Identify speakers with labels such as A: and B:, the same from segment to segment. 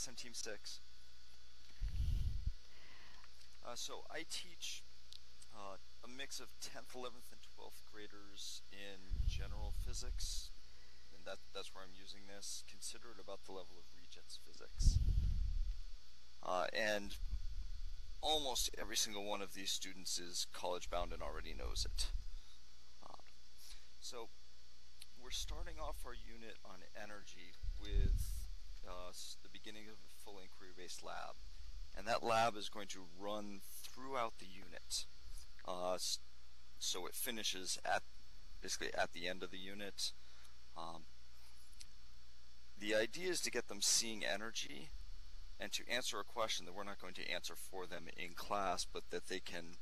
A: Yes, I'm Team 6. So I teach a mix of 10th, 11th, and 12th graders in general physics, and that's where I'm using this. Consider it about the level of Regents physics. And almost every single one of these students is college bound and already knows it. So we're starting off our unit on energy with the beginning of a full inquiry-based lab. And that lab is going to run throughout the unit. So it finishes basically at the end of the unit. The idea is to get them seeing energy and to answer a question that we're not going to answer for them in class, but that they can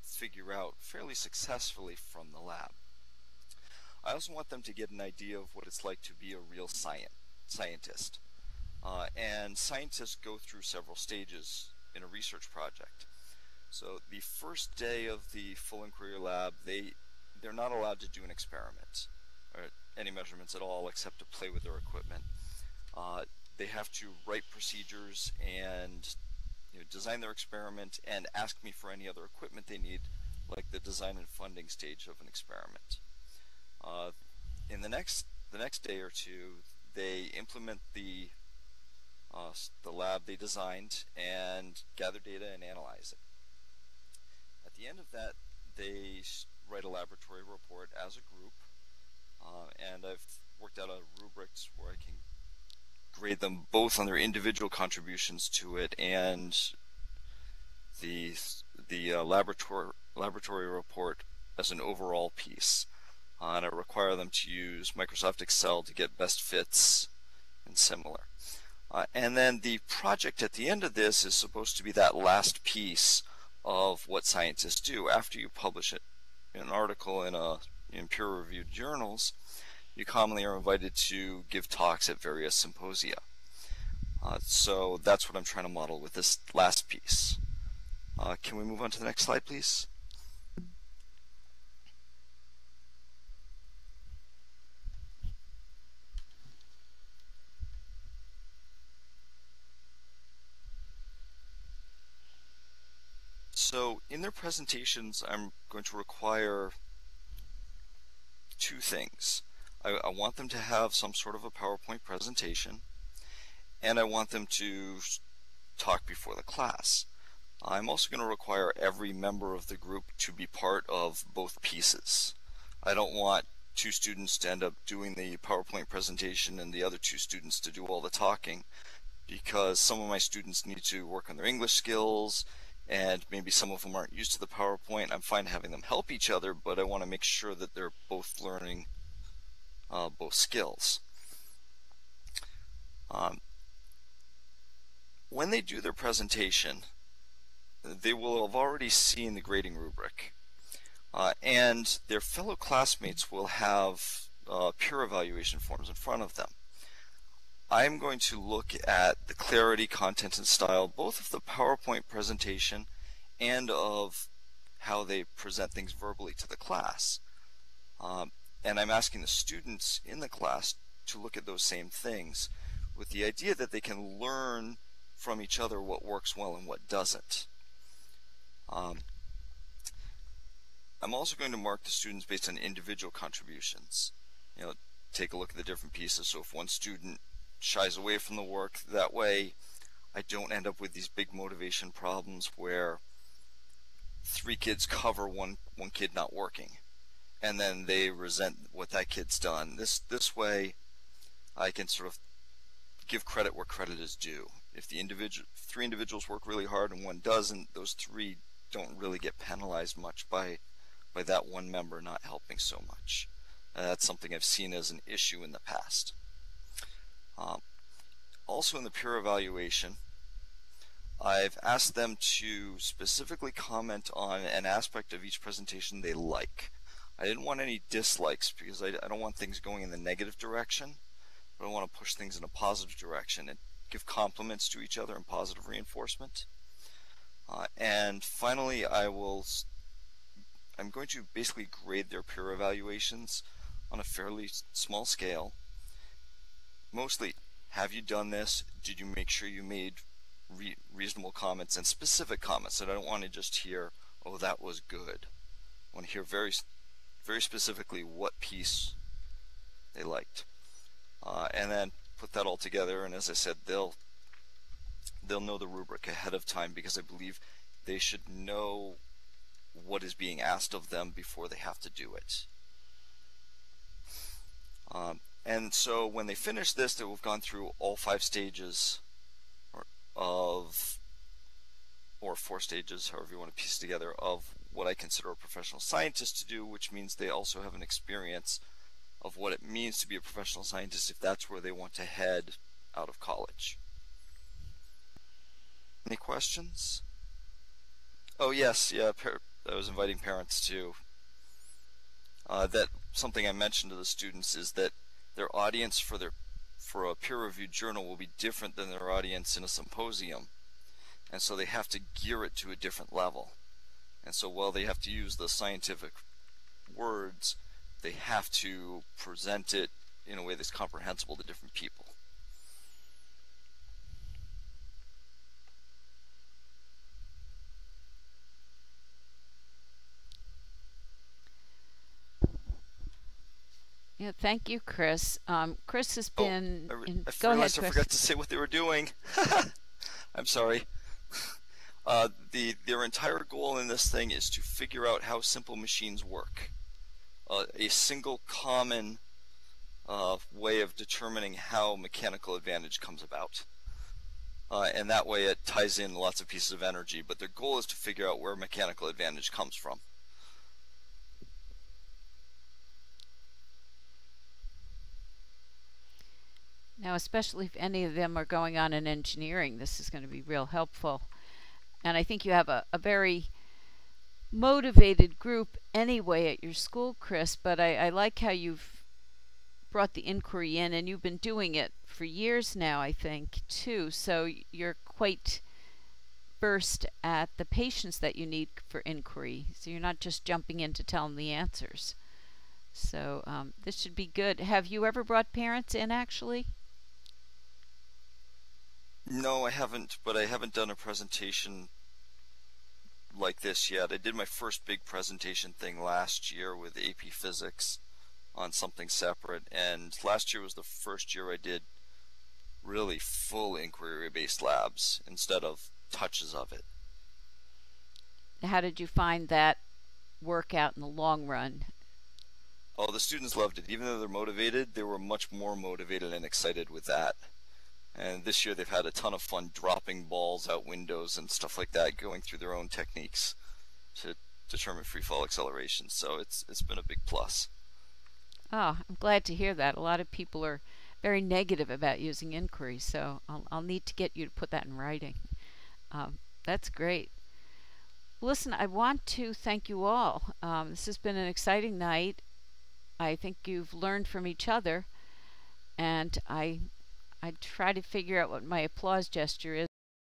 A: figure out fairly successfully from the lab. I also want them to get an idea of what it's like to be a real scientist. And scientists go through several stages in a research project. So the first day of the full inquiry lab, they're not allowed to do an experiment or any measurements at all except to play with their equipment. They have to write procedures and design their experiment and ask me for any other equipment they need, like the design and funding stage of an experiment. In the next day or two, they implement the lab they designed and gather data and analyze it. At the end of that, they write a laboratory report as a group, and I've worked out a rubrics where I can grade them both on their individual contributions to it and the laboratory report as an overall piece. And I require them to use Microsoft Excel to get best fits and similar. And then the project at the end of this is supposed to be that last piece of what scientists do. After you publish it in an article in peer-reviewed journals, you commonly are invited to give talks at various symposia. So that's what I'm trying to model with this last piece. Can we move on to the next slide, please? So in their presentations, I'm going to require two things. I want them to have some sort of a PowerPoint presentation, and I want them to talk before the class. I'm also going to require every member of the group to be part of both pieces. I don't want two students to end up doing the PowerPoint presentation and the other two students to do all the talking, because some of my students need to work on their English skills, and maybe some of them aren't used to the PowerPoint. I'm fine having them help each other, but I want to make sure that they're both learning both skills. When they do their presentation, they will have already seen the grading rubric, and their fellow classmates will have peer evaluation forms in front of them. I'm going to look at the clarity, content, and style, both of the PowerPoint presentation and of how they present things verbally to the class. And I'm asking the students in the class to look at those same things with the idea that they can learn from each other what works well and what doesn't. I'm also going to mark the students based on individual contributions. Take a look at the different pieces. So if one student shies away from the work, that way I don't end up with these big motivation problems where 3 kids cover one kid not working, and then they resent what that kid's done. This way I can sort of give credit where credit is due. If the 3 individuals work really hard and one doesn't, those 3 don't really get penalized much by that one member not helping so much. That's something I've seen as an issue in the past. Also in the peer evaluation, I've asked them to specifically comment on an aspect of each presentation they like. I didn't want any dislikes because I don't want things going in the negative direction, but I want to push things in a positive direction and give compliments to each other and positive reinforcement. And finally, I'm going to basically grade their peer evaluations on a fairly small scale, mostly have you done this? Did you make sure you made reasonable comments and specific comments? And I don't want to just hear, oh, that was good. I want to hear very specifically what piece they liked, and then put that all together. And as I said, they'll know the rubric ahead of time, because I believe they should know what is being asked of them before they have to do it. And so when they finish this, they will have gone through all 5 stages or 4 stages, however you want to piece together, of what I consider a professional scientist to do, which means they also have an experience of what it means to be a professional scientist if that's where they want to head out of college. Any questions? Oh yes, yeah, I was inviting parents too. That something I mentioned to the students is that their audience for a peer-reviewed journal will be different than their audience in a symposium, and so they have to gear it to a different level. And so while they have to use the scientific words, they have to present it in a way that's comprehensible to different people.
B: Yeah, thank you, Chris. Chris has been...
A: I
B: go ahead,
A: realized
B: Chris.
A: I forgot to say what they were doing. I'm sorry. Their entire goal in this thing is to figure out how simple machines work. A single common way of determining how mechanical advantage comes about. And that way it ties in lots of pieces of energy, but their goal is to figure out where mechanical advantage comes from.
B: Now, especially if any of them are going on in engineering, this is going to be real helpful. And I think you have a very motivated group anyway at your school, Chris, but I like how you've brought the inquiry in, and you've been doing it for years now, I think, too. So you're quite versed at the patients that you need for inquiry. So you're not just jumping in to tell them the answers. So this should be good. Have you ever brought parents in, actually?
A: No, I haven't, but I haven't done a presentation like this yet. I did my first big presentation thing last year with AP Physics on something separate, and last year was the first year I did really full inquiry-based labs instead of touches of it.
B: How did you find that work out in the long run?
A: Oh, the students loved it. Even though they're motivated, they were much more motivated and excited with that. And this year they've had a ton of fun dropping balls out windows and stuff like that, going through their own techniques to determine free fall acceleration. So it's been a big plus.
B: Oh, I'm glad to hear that. A lot of people are very negative about using inquiry, so I'll need to get you to put that in writing. That's great. Listen, I want to thank you all. This has been an exciting night. I think you've learned from each other, and I try to figure out what my applause gesture is.